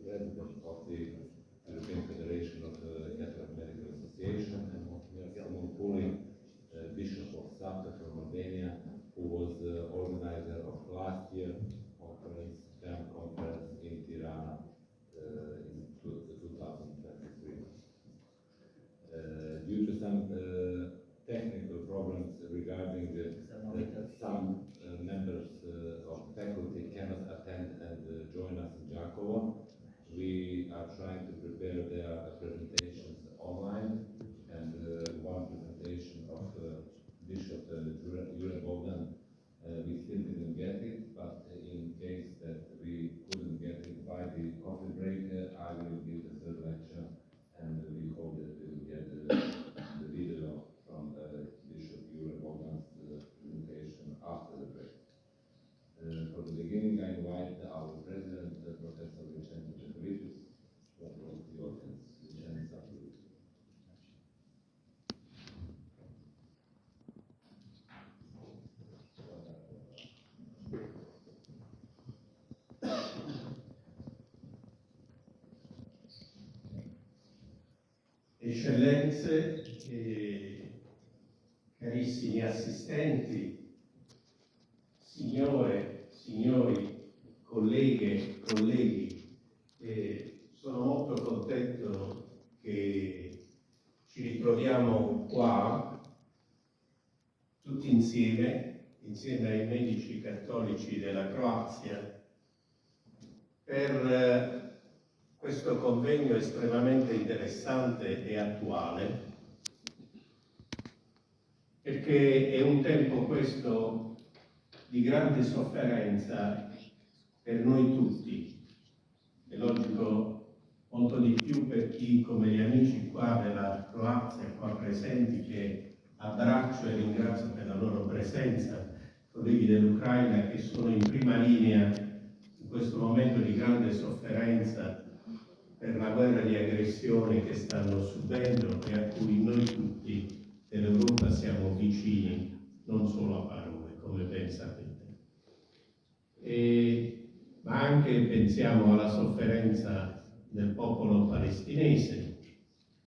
president of the European Federation of Catholic Medical Association, and Simon Puli, Bishop of Safta from Albania, who was the organizer of last year conference, CAM conference in Tirana in 2023. Due to some technical problems regarding some members of faculty cannot attend and join us in Đakovo, we are trying to prepare their presentations online, and one presentation of Bishop Jure Bogdan, we still didn't get it, but in case that we couldn't get it by the coffee break, I will give the third lecture, and we hope that we will get the video from Bishop Jure Bogdan's presentation after the break. For the beginning, I invite our president, Professor Vincenzo Cefulitis, to approach the audience. Vincenzo, please. Eccellenze, carissimi assistenti, signore, signori, colleghe, colleghi, sono molto contento che ci ritroviamo qua tutti insieme ai medici cattolici della Croazia, per questo convegno estremamente interessante e attuale, perché è un tempo questo di grande sofferenza per noi tutti. È logico molto di più per chi, come gli amici qua della Croazia, qua presenti, che abbraccio e ringrazio per la loro presenza, colleghi dell'Ucraina che sono in prima linea in questo momento di grande sofferenza per la guerra di aggressione che stanno subendo e a cui noi tutti dell'Europa siamo vicini, non solo a parole, come ben sapete. Ma anche pensiamo alla sofferenza del popolo palestinese,